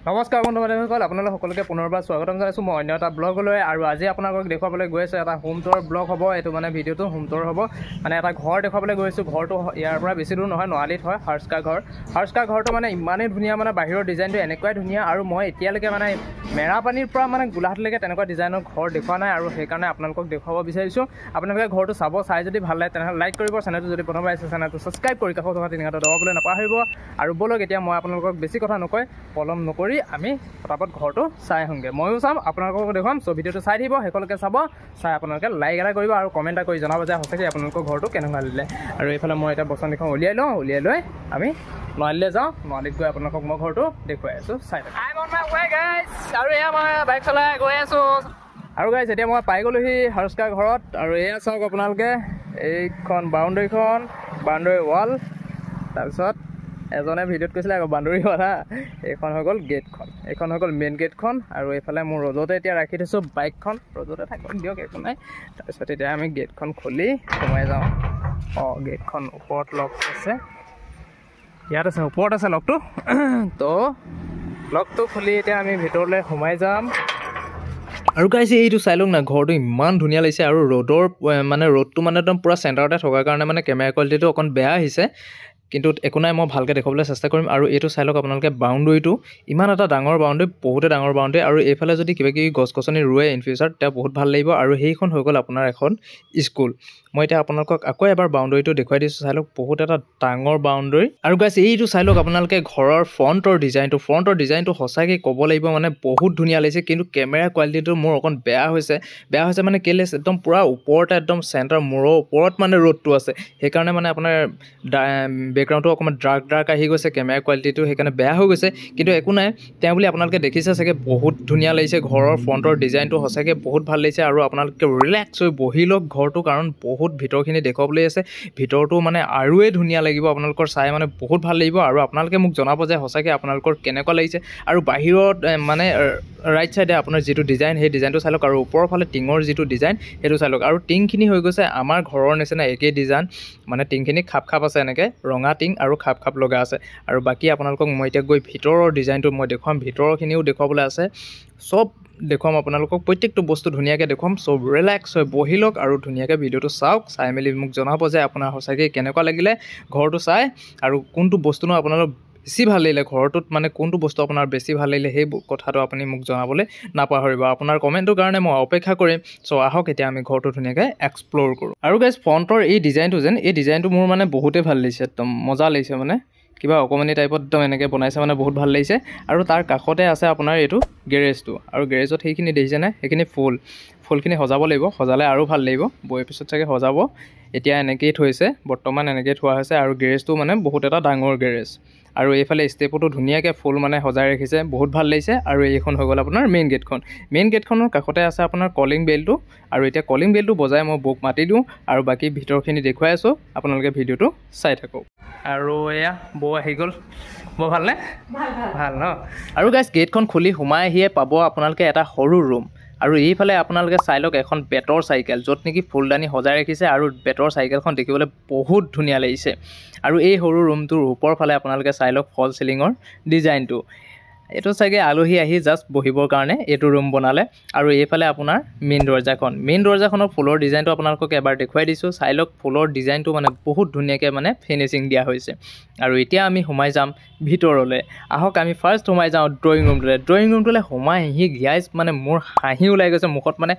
নমস্কাৰ বন্ধু বান্ধৱীসকল, আপোনালোক সকলোকে পুনৰবাৰ স্বাগতম জনাইছোঁ মই অন্য এটা ব্লগলৈ। আৰু আজি আপোনালোকক দেখুৱাবলৈ গৈ আছোঁ এটা হোম টুৰ ব্লগ হ'ব। এইটো মানে ভিডিঅ'টো হোম টুৰ হ'ব, মানে এটা ঘৰ দেখুৱাবলৈ গৈ আছোঁ। ঘৰটো ইয়াৰ পৰা বেছি দূৰ নহয়, নোৱালিত হয়, হাৰ্স্কা ঘৰ। হাৰ্স্কা ঘৰটো মানে ইমানেই ধুনীয়া, মানে বাহিৰৰ ডিজাইনটো এনেকুৱাই ধুনীয়া। আৰু মই এতিয়ালৈকে মানে মেৰাপানীৰ পৰা মানে গোলাঘাটলৈকে তেনেকুৱা ডিজাইনৰ ঘৰ দেখুওৱা নাই, আৰু সেইকাৰণে আপোনালোকক দেখুৱাব বিচাৰিছোঁ। আপোনালোকে ঘৰটো চাব, চাই যদি ভাল লাগে তেনেহ'লে লাইক কৰিব, চেনেলটো যদি প্ৰথমবাৰ আছে চেনেলটো ছাবস্ক্ৰাইব কৰি কাষত থকা তিনিঘাটো দবাবলৈ নাপাহৰিব। আৰু বলক এতিয়া মই আপোনালোকক বেছি কথা নকয়, পলম নকৰি আমি ফটাফট ঘৰটো চাই আহোঁগৈ। ময়ো চাম, আপোনালোকক দেখুৱাম। চ' ভিডিঅ'টো চাই থাকিব, শেষলৈকে চাব। চাই আপোনালোকে লাইক এটা কৰিব আৰু কমেণ্ট এটা কৰি জনাব যে সঁচাকৈ আপোনালোকৰ ঘৰটো কেনেকুৱা দিলে। আৰু এইফালে মই এতিয়া বচনকেইখন উলিয়াই লওঁ, উলিয়াই লৈ আমি নোৱালিলৈ যাওঁ। নোৱালিত গৈ আপোনালোকক মই ঘৰটো দেখুৱাই আছোঁ, চাই থাকক। আৰু এয়া মই বাইক চলাই গৈ আছোঁ। আৰু গাইছ এতিয়া মই পাই গ'লোহি হাৰ্স্কা ঘৰত। আৰু এয়া চাওক আপোনালোকে, এইখন বাউণ্ডৰী ৱাল। তাৰপিছত এজনে ভিডিঅ'ত কৈছিলে আকৌ বাউণ্ডৰী ৱাল হা, এইখন হৈ গ'ল গেটখন, এইখন হৈ গ'ল মেইন গেটখন। আৰু এইফালে মোৰ ৰ'দতে এতিয়া ৰাখি থৈছোঁ বাইকখন, ৰ'দতে থাকক দিয়ক, একো নাই। তাৰপিছত এতিয়া আমি গেটখন খুলি সোমাই যাওঁ। গেটখন ওপৰত লক আছে, ইয়াত আছে, ওপৰত আছে লকটো। তো লকটো খুলি এতিয়া আমি ভিতৰলৈ সোমাই যাম। আৰু গাইছে এইটো চাই লওক না, ঘৰটো ইমান ধুনীয়া লাগিছে। আৰু ৰ'দটো মানে একদম পূৰা চেণ্টাৰতে থকাৰ কাৰণে মানে কেমেৰা কোৱালিটিটো অকণ বেয়া আহিছে, কিন্তু একো নাই, মই ভালকৈ দেখুৱাবলৈ চেষ্টা কৰিম। আৰু এইটো চাই লওক আপোনালোকে, বাউণ্ডৰীটো ইমান এটা ডাঙৰ বাউণ্ডৰী, বহুতে ডাঙৰ বাউণ্ডৰী। আৰু এইফালে যদি কিবা কিবি গছ গছনি ৰুৱে ইন ফিউচাৰ, তেতিয়া বহুত ভাল লাগিব। আৰু সেইখন হৈ গ'ল আপোনাৰ এখন স্কুল। মই এতিয়া আপোনালোকক আকৌ এবাৰ বাউণ্ডৰীটো দেখুৱাই দিছোঁ, চাই লওক, বহুত এটা ডাঙৰ বাউণ্ডৰী। আৰু গাইছ এইটো চাই লওক আপোনালোকে, ঘৰৰ ফ্ৰণ্টৰ ডিজাইনটো সঁচাকৈ ক'ব লাগিব, মানে বহুত ধুনীয়া লাগিছে। কিন্তু কেমেৰা কোৱালিটিটো মোৰ অকণ বেয়া হৈছে মানে কেলৈ, একদম পূৰা ওপৰতে, একদম চেণ্টাৰ মূৰৰ ওপৰত মানে ৰ'দটো আছে, সেইকাৰণে মানে আপোনাৰ বেকগ্ৰাউণ্ডটো অকণমান ডাৰ্ক আহি গৈছে, কেমেৰা কোৱালিটিটো সেইকাৰণে বেয়া হৈ গৈছে। কিন্তু একো নাই, তেওঁ বুলি আপোনালোকে দেখিছে চাগে, বহুত ধুনীয়া লাগিছে। ঘৰৰ ফ্ৰণ্টৰ ডিজাইনটো সঁচাকৈ বহুত ভাল লাগিছে। আৰু আপোনালোকে ৰিলেক্স হৈ বহি লওক ঘৰটো, কাৰণ বহুত ভিতৰখিনি দেখুৱাবলৈ আছে। ভিতৰটো মানে আৰুৱে ধুনীয়া লাগিব, আপোনালোকৰ চাই মানে বহুত ভাল লাগিব। আৰু আপোনালোকে মোক জনাব যে সঁচাকৈ আপোনালোকৰ কেনেকুৱা লাগিছে। আৰু বাহিৰত মানে ৰাইট চাইডে আপোনাৰ যিটো ডিজাইন, সেই ডিজাইনটো চাই লওক। আৰু ওপৰৰ ফালে টিঙৰ যিটো ডিজাইন, সেইটো চাই লওক। আৰু টিংখিনি হৈ গৈছে আমাৰ ঘৰৰ নিচিনা একেই ডিজাইন, মানে টিংখিনি খাপ আছে, এনেকৈ ৰঙা টিং আৰু খাপ লগা আছে। আৰু বাকী আপোনালোকক মই এতিয়া গৈ ভিতৰৰ ডিজাইনটো মই দেখুৱাম, ভিতৰৰখিনিও দেখুৱাবলৈ আছে, চব দেখুৱাম আপোনালোকক, প্ৰত্যেকটো বস্তু ধুনীয়াকৈ দেখুৱাম। চব ৰিলেক্স হৈ বহি লওক আৰু ধুনীয়াকৈ ভিডিঅ'টো চাওক, চাই মেলি মোক জনাব যে আপোনাৰ সঁচাকৈ কেনেকুৱা লাগিলে ঘৰটো চাই। আৰু কোনটো বস্তুনো আপোনালোক বেছি ভাল লাগিলে ঘৰটোত, মানে কোনটো বস্তু আপোনাৰ বেছি ভাল লাগিলে, সেই কথাটো আপুনি মোক জনাবলৈ নাপাহৰিব। আপোনাৰ কমেণ্টৰ কাৰণে মই অপেক্ষা কৰিম। চ' আহক এতিয়া আমি ঘৰটো ধুনীয়াকৈ এক্সপ্ল'ৰ কৰোঁ। আৰু গাইজ ফ্ৰণ্টৰ এই ডিজাইনটো মোৰ মানে বহুতেই ভাল লাগিছে, একদম মজা লাগিছে, মানে কিবা অকণমানি টাইপত একদম এনেকৈ বনাইছে, মানে বহুত ভাল লাগিছে। আৰু তাৰ কাষতে আছে আপোনাৰ এইটো গেৰেজটো, আৰু গেৰেজত সেইখিনি দেখিছেনে, সেইখিনি ফুলখিনি সজাব লাগিব, সজালে আৰু ভাল লাগিব, বৈ পিছত চাগে সজাব। এতিয়া এনেকৈয়ে থৈছে, বৰ্তমান এনেকৈয়ে থোৱা হৈছে। আৰু গেৰেজটো মানে বহুত এটা ডাঙৰ গেৰেজ। আৰু এইফালে ষ্টেপতো ধুনীয়াকৈ ফুল মানে সজাই ৰাখিছে, বহুত ভাল লাগিছে। আৰু এইখন হৈ গ'ল আপোনাৰ মেইন গেটখনৰ কাষতে আছে আপোনাৰ কলিং বেলটো। আৰু এতিয়া কলিং বেলটো বজাই মই বৌক মাতি দিওঁ, আৰু বাকী ভিতৰখিনি দেখুৱাই আছোঁ, আপোনালোকে ভিডিঅ'টো চাই থাকক। আৰু এয়া বৌ আহি গ'ল। বৌ ভালনে? ভাল ন? আৰু গাইজ গেটখন খুলি সোমাই আহিয়ে পাব আপোনালোকে এটা সৰু ৰুম। আৰু এইফালে আপোনালোকে চাই লওক, এখন বেতৰ চাইকেল, য'ত নেকি ফুলদানি সজাই ৰাখিছে। আৰু বেতৰ চাইকেলখন দেখিবলৈ বহুত ধুনীয়া লাগিছে। আৰু এই সৰু ৰুমটোৰ ওপৰৰ ফালে আপোনালোকে চাই লওক ফল চিলিঙৰ ডিজাইনটো, এইটো চাগে আলহী আহি জাষ্ট বহিবৰ কাৰণে এইটো ৰুম বনালে। আৰু এইফালে আপোনাৰ মেইন দৰ্জাখনৰ ফুলৰ ডিজাইনটো আপোনালোকক এবাৰ দেখুৱাই দিছোঁ, চাই লওক, ফুলৰ ডিজাইনটো মানে বহুত ধুনীয়াকৈ মানে ফিনিচিং দিয়া হৈছে। আৰু এতিয়া আমি সোমাই যাম ভিতৰলৈ। আহক আমি ফাৰ্ষ্ট সোমাই যাওঁ ড্ৰয়িং ৰুমটোলৈ সোমাই আহি গাইজ মানে মোৰ হাঁহি ওলাই গৈছে মুখত, মানে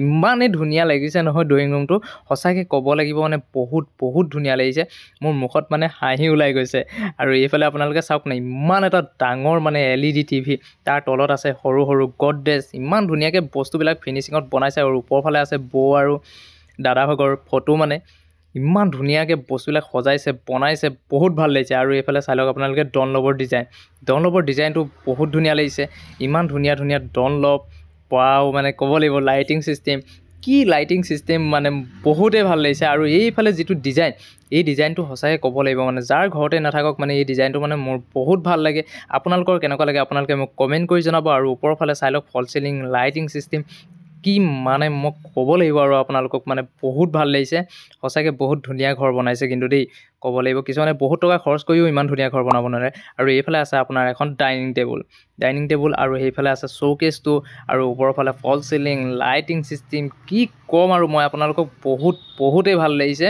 ইমানেই ধুনীয়া লাগিছে নহয় ড্ৰয়িং ৰুমটো, সঁচাকৈ ক'ব লাগিব, মানে বহুত ধুনীয়া লাগিছে, মোৰ মুখত মানে হাঁহি ওলাই গৈছে। আৰু এইফালে আপোনালোকে চাওক না, ইমান এটা ডাঙৰ মানে LED TV, তাৰ তলত আছে সৰু গডৰেজ, ইমান ধুনীয়াকৈ বস্তুবিলাক ফিনিচিঙত বনাইছে। আৰু ওপৰৰ ফালে আছে বৌ আৰু দাদা ভাগৰ ফটো, মানে ইমান ধুনীয়াকৈ বস্তুবিলাক সজাইছে, বনাইছে, বহুত ভাল লাগিছে। আৰু এইফালে চাই লওক আপোনালোকে ডনলভৰ ডিজাইনটো বহুত ধুনীয়া লাগিছে, ইমান ধুনীয়া ডনলভ, পাও মানে ক'ব লাগিব। লাইটিং চিষ্টেম মানে বহুতেই ভাল লাগিছে। আৰু এইফালে যিটো এই ডিজাইনটো সঁচাকৈ ক'ব লাগিব, মানে যাৰ ঘৰতে নাথাকক, মানে এই ডিজাইনটো মানে মোৰ বহুত ভাল লাগে। আপোনালোকৰ কেনেকুৱা লাগে আপোনালোকে মোক কমেণ্ট কৰি জনাব। আৰু ওপৰৰ ফালে চাই লওক ফল চিলিং, লাইটিং চিষ্টেম, কি মানে মোক ক'ব লাগিব আৰু আপোনালোকক মানে বহুত ভাল লাগিছে সঁচাকৈ বহুত ধুনীয়া ঘৰ বনাইছে কিন্তু দেই ক'ব লাগিব কিছুমানে বহুত টকা খৰচ কৰিও ইমান ধুনীয়া ঘৰ বনাব নোৱাৰে আৰু এইফালে আছে আপোনাৰ এখন ডাইনিং টেবুল আৰু সেইফালে আছে শ্ব'কেছটো আৰু ওপৰৰ ফালে ফল চিলিং লাইটিং চিষ্টেম কি ক'ম আৰু মই আপোনালোকক বহুতেই ভাল লাগিছে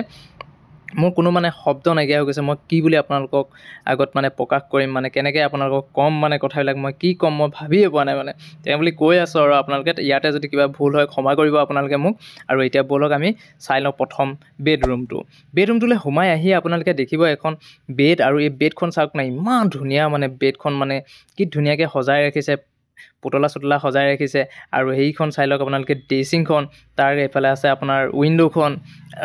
মোৰ কোনো মানে শব্দ নাইকিয়া হৈ গৈছে মই কি বুলি আপোনালোকক আগত মানে প্ৰকাশ কৰিম মানে কেনেকৈ আপোনালোকক ক'ম মানে কথাবিলাক মই কি ক'ম মই ভাবিয়ে পোৱা নাই মানে তেওঁ বুলি কৈ আছোঁ আৰু আপোনালোকে ইয়াতে যদি কিবা ভুল হয় ক্ষমা কৰিব আপোনালোকে মোক আৰু এতিয়া ব'লক আমি চাই লওঁ প্ৰথম বেডৰুমটোলৈ সোমাই আহি আপোনালোকে দেখিব এখন বেড আৰু এই বেডখন চাওক না ইমান ধুনীয়া মানে বেডখন মানে কি ধুনীয়াকৈ সজাই ৰাখিছে পুতলা সজাই ৰাখিছে আৰু সেইখন চাই লওক আপোনালোকে ড্ৰেছিংখন তাৰ এইফালে আছে আপোনাৰ উইণ্ড'খন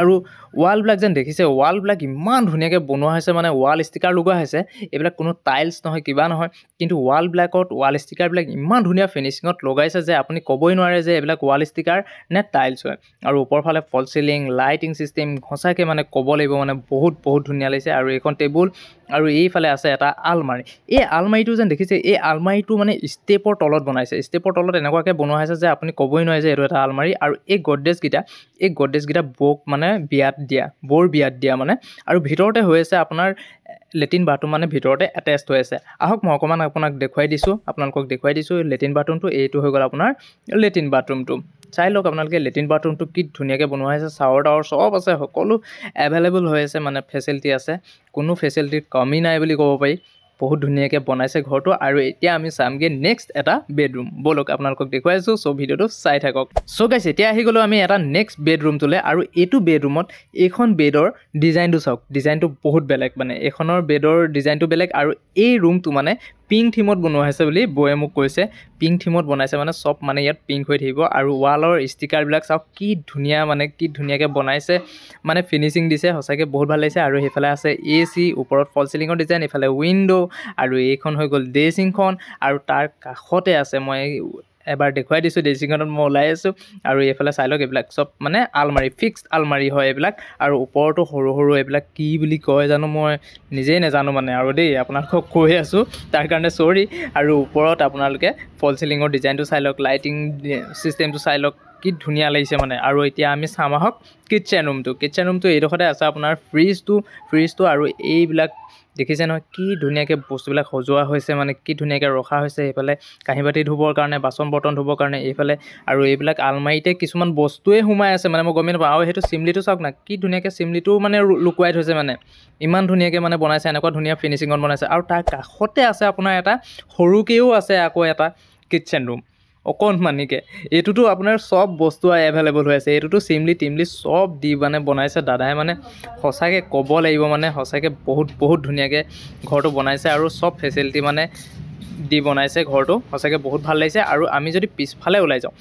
আৰু ৱালবিলাক যেন দেখিছে ৱালবিলাক ইমান ধুনীয়াকৈ বনোৱা হৈছে মানে ৱাল ষ্টিকাৰ লগোৱা হৈছে এইবিলাক কোনো টাইলছ নহয় কিবা নহয় কিন্তু ৱালবিলাকত ৱাল ষ্টিকাৰবিলাক ইমান ধুনীয়া ফিনিচিঙত লগাইছে যে আপুনি ক'বই নোৱাৰে যে এইবিলাক ৱাল ষ্টিকাৰ নে টাইলছ হয় আৰু ওপৰ ফালে ফল চিলিং লাইটিং চিষ্টেম সঁচাকৈ মানে ক'ব লাগিব মানে বহুত ধুনীয়া লাগিছে আৰু এইখন টেবুল আৰু এইফালে আছে এটা আলমাৰি এই আলমাৰিটো যেন দেখিছে এই আলমাৰিটো মানে ষ্টেপৰ তলত বনাইছে ষ্টেপৰ তলত এনেকুৱাকৈ বনোৱা হৈছে যে আপুনি ক'বই নোৱাৰে যে এইটো এটা আলমাৰি আৰু এই গডৰেজকেইটা বৰ বিয়াত দিয়া মানে আৰু ভিতৰতে হৈ আছে আপোনাৰ লেট্ৰিন বাথৰুম মানে ভিতৰতে এটেচড হৈ আছে আহক মই অকণমান আপোনালোকক দেখুৱাই দিছোঁ লেট্ৰিন বাথৰুমটো এইটো হৈ গ'ল আপোনাৰ লেট্ৰিন বাথৰুমটো চাই লওক আপোনালোকে লেট্ৰিন বাথৰুমটো কি ধুনীয়াকৈ বনোৱা হৈছে চাৱাৰ টাৱাৰ চব আছে সকলো এভেইলেবল হৈ আছে মানে ফেচিলিটি আছে কোনো ফেচিলিটিৰ কমি নাই বুলি ক'ব পাৰি বহুত ধুনীয়াকৈ বনাইছে ঘৰটো আৰু এতিয়া আমি চামগৈ নেক্সট এটা বেডৰুম ব'লক আপোনালোকক দেখুৱাইছোঁ চ' ভিডিঅ'টো চাই থাকক চ' গাইছ এতিয়া আহি গ'লোঁ আমি এটা নেক্সট বেডৰুমটোলৈ আৰু এইটো বেডৰুমত এইখন বেডৰ ডিজাইনটো চাওক ডিজাইনটো বহুত বেলেগ মানে এইখনৰ বেডৰ ডিজাইনটো বেলেগ আৰু এই ৰুমটো মানে পিংক থিমত বনোৱা হৈছে বুলি বৌয়ে মোক কৈছে পিংক থিমত বনাইছে মানে চব মানে ইয়াত পিংক হৈ থাকিব আৰু ৱালৰ ষ্টিকাৰবিলাক চাওক কি ধুনীয়াকৈ বনাইছে মানে ফিনিচিং দিছে সঁচাকৈ বহুত ভাল লাগিছে আৰু সেইফালে আছে AC ওপৰত ফল চিলিঙৰ ডিজাইন এইফালে উইণ্ডো আৰু এইখন হৈ গ'ল ড্ৰেছিংখন আৰু তাৰ কাষতে আছে মই এবাৰ দেখুৱাই দিছোঁ ড্ৰেছিংখনত মই ওলাই আছোঁ আৰু এইফালে চাই লওক এইবিলাক চব মানে আলমাৰি ফিক্সড আলমাৰি হয় এইবিলাক আৰু ওপৰতো সৰু এইবিলাক কি বুলি কয় জানো মই নিজেই নাজানো মানে আৰু দেই আপোনালোকক কৈ আছোঁ তাৰ কাৰণে চৰি আৰু ওপৰত আপোনালোকে ফল চিলিঙৰ ডিজাইনটো চাই লওক লাইটিং চিষ্টেমটো চাই লওক কি ধুনীয়া লাগিছে মানে আৰু এতিয়া আমি চাম আহক কিটচেন ৰুমটো এইডোখৰতে আছে আপোনাৰ ফ্ৰিজটো আৰু এইবিলাক দেখিছে নহয় কি ধুনীয়াকৈ বস্তুবিলাক সজোৱা হৈছে মানে কি ধুনীয়াকৈ ৰখা হৈছে এইফালে কাঁহী বাতি ধুবৰ কাৰণে বাচন বৰ্তন ধুবৰ কাৰণে এইফালে আৰু এইবিলাক আলমাৰিতে কিছুমান বস্তুৱে সোমাই আছে মানে মই গমেই নাপাওঁ আৰু সেইটো চিমলিটো চাওক না কি ধুনীয়াকৈ চিমলিটোও মানে লুকুৱাই থৈছে মানে ইমান ধুনীয়াকৈ মানে বনাইছে এনেকুৱা ধুনীয়া ফিনিচিঙত বনাইছে আৰু তাৰ কাষতে আছে আপোনাৰ এটা সৰুকৈও আছে আকৌ এটা কিটচেন ৰুম অকণমানিকৈ এইটোতো আপোনাৰ চব বস্তু এভেইলেবল হৈ আছে এইটোতো চিমলি চব দি মানে বনাইছে দাদাই মানে সঁচাকৈ ক'ব লাগিব মানে সঁচাকৈ বহুত ধুনীয়াকৈ ঘৰটো বনাইছে আৰু চব ফেচিলিটি মানে দি বনাইছে ঘৰটো সঁচাকৈ বহুত ভাল লাগিছে আৰু আমি যদি পিছফালে ওলাই যাওঁ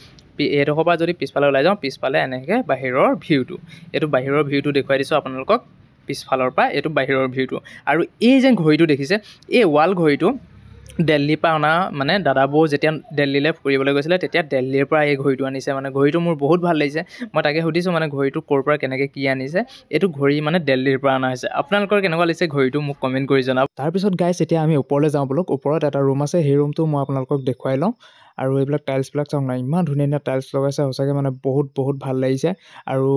এইডোখৰ পৰা যদি পিছফালে এনেকৈ বাহিৰৰ ভিউটো দেখুৱাই দিছোঁ আপোনালোকক পিছফালৰ পৰা এইটো বাহিৰৰ ভিউটো আৰু এই যে ঘড়ীটো দেখিছে এই ৱাল ঘড়ীটো দিল্লীৰ পৰা অনা মানে দাদাবৌ যেতিয়া দিল্লীলৈ ফুৰিবলৈ গৈছিলে তেতিয়া দিল্লীৰ পৰা এই ঘড়ীটো আনিছে মানে ঘড়ীটো মোৰ বহুত ভাল লাগিছে মই তাকে সুধিছোঁ মানে ঘড়ীটো ক'ৰ পৰা কেনেকৈ কি আনিছে এইটো ঘড়ী মানে দিল্লীৰ পৰা অনা হৈছে আপোনালোকৰ কেনেকুৱা লাগিছে ঘড়ীটো মোক কমেণ্ট কৰি জনাব তাৰপিছত গাইছ এতিয়া আমি ওপৰলৈ যাওঁ বোলক ওপৰত এটা ৰুম আছে সেই ৰুমটো মই আপোনালোকক দেখুৱাই লওঁ আৰু এইবিলাক টাইলছবিলাক চাওক না ইমান ধুনীয়া টাইলছ লগাইছে সঁচাকৈ মানে বহুত ভাল লাগিছে আৰু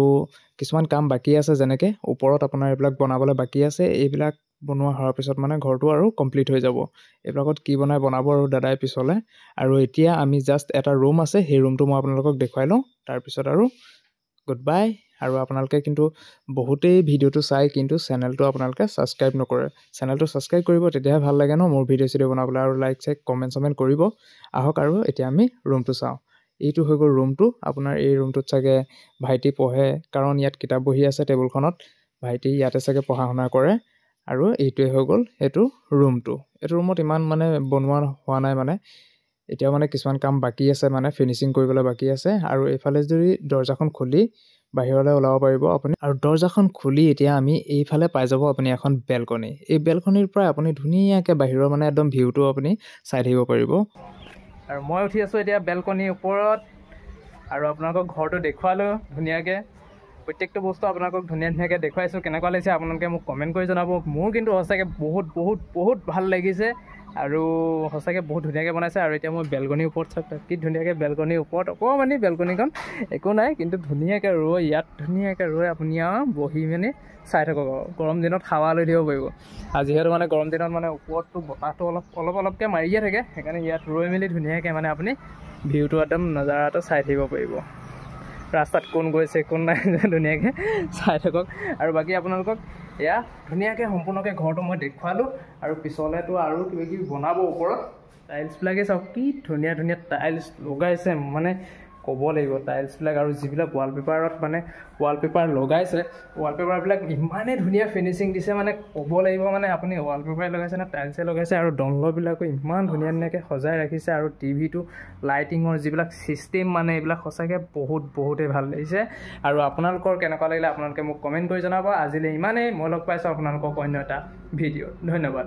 কিছুমান কাম বাকী আছে যেনেকৈ ওপৰত আপোনাৰ এইবিলাক বনাবলৈ বাকী আছে এইবিলাক বনোৱা হোৱাৰ পিছত মানে ঘৰটো আৰু কমপ্লিট হৈ যাব এইবিলাকত কি বনাব আৰু দাদাই পিছলৈ আৰু এতিয়া আমি জাষ্ট এটা ৰুম আছে সেই ৰুমটো মই আপোনালোকক দেখুৱাই লওঁ তাৰপিছত আৰু গুড বাই আৰু আপোনালোকে কিন্তু বহুতেই ভিডিঅ'টো চাই কিন্তু চেনেলটো আপোনালোকে ছাবস্ক্ৰাইব নকৰে চেনেলটো ছাবস্ক্ৰাইব কৰিব তেতিয়াহে ভাল লাগে ন মোৰ ভিডিঅ' বনাবলৈ আৰু লাইক কমেণ্ট কৰিব আহক আৰু এতিয়া আমি ৰুমটো চাওঁ এইটো হৈ গ'ল ৰুমটো আপোনাৰ এই ৰুমটোত চাগে ভাইটি পঢ়ে কাৰণ ইয়াত কিতাপ বহি আছে টেবুলখনত ভাইটি ইয়াতে চাগে পঢ়া শুনা কৰে আৰু এইটোৱে হৈ গ'ল এইটো ৰুমত ইমান মানে বনোৱা হোৱা নাই মানে এতিয়াও মানে কিছুমান কাম বাকী আছে মানে ফিনিচিং কৰিবলৈ বাকী আছে আৰু এইফালে যদি দৰ্জাখন খুলি বাহিৰলৈ ওলাব পাৰিব আপুনি আৰু দৰ্জাখন খুলি এতিয়া আমি এইফালে পাই যাব আপুনি এখন বেলকনি এই বেলকনিৰ পৰা আপুনি ধুনীয়াকৈ বাহিৰৰ মানে একদম ভিউটো আপুনি চাই থাকিব পাৰিব আৰু মই উঠি আছোঁ এতিয়া বেলকনিৰ ওপৰত আৰু আপোনালোকক ঘৰটো দেখুৱালোঁ ধুনীয়াকৈ প্ৰত্যেকটো বস্তু আপোনালোকক ধুনীয়াকৈ দেখুৱাইছোঁ কেনেকুৱা লাগিছে আপোনালোকে মোক কমেণ্ট কৰি জনাব মোৰ কিন্তু সঁচাকৈ বহুত ভাল লাগিছে আৰু সঁচাকৈ বহুত ধুনীয়াকৈ বনাইছে। আৰু এতিয়া মই বেলকনিৰ ওপৰত চাওক, কি ধুনীয়াকৈ বেলকনিৰ ওপৰত অকণমানি বেলকনিখন একো নাই, কিন্তু ধুনীয়াকৈ ৰৈ ইয়াত ধুনীয়াকৈ ৰৈ আপুনি আৰু বহি মেলি চাই থাকক। গৰম দিনত হাৱা লৈ দিব পাৰিব। আৰু যিহেতু মানে গৰম দিনত মানে ওপৰতটো বতাহটো অলপকৈ মাৰিয়ে থাকে, সেইকাৰণে ইয়াত ৰৈ মেলি ধুনীয়াকৈ মানে আপুনি ভিউটো একদম নজাৰাটো চাই থাকিব পাৰিব। ৰাস্তাত কোন গৈছে কোন নাই ধুনীয়াকৈ চাই থাকক। আৰু বাকী আপোনালোকক এয়া ধুনীয়াকৈ সম্পূৰ্ণকৈ ঘৰটো মই দেখুৱালোঁ। আৰু পিছলেতো আৰু কিবাকিবি বনাব ওপৰত। টাইলছবিলাকে চাওক কি ধুনীয়া ধুনীয়া টাইলছ লগাইছে, মানে ক'ব লাগিব টাইলছবিলাক। আৰু যিবিলাক ৱালপেপাৰত মানে ৱালপেপাৰ লগাইছে, ৱালপেপাৰবিলাক ইমানেই ধুনীয়া ফিনিচিং দিছে, মানে ক'ব লাগিব। মানে আপুনি ৱালপেপাৰ লগাইছে নে টাইলছে লগাইছে। আৰু ডংলবিলাকো ইমান ধুনীয়া ধুনীয়াকৈ সজাই ৰাখিছে। আৰু টিভিটো লাইটিঙৰ যিবিলাক ছিষ্টেম, মানে এইবিলাক সঁচাকৈ বহুতেই ভাল লাগিছে। আৰু আপোনালোকৰ কেনেকুৱা লাগিলে আপোনালোকে মোক কমেণ্ট কৰি জনাব। আজিলৈ ইমানেই, মই লগ পাইছোঁ আপোনালোকক অন্য এটা ভিডিঅ'ত। ধন্যবাদ।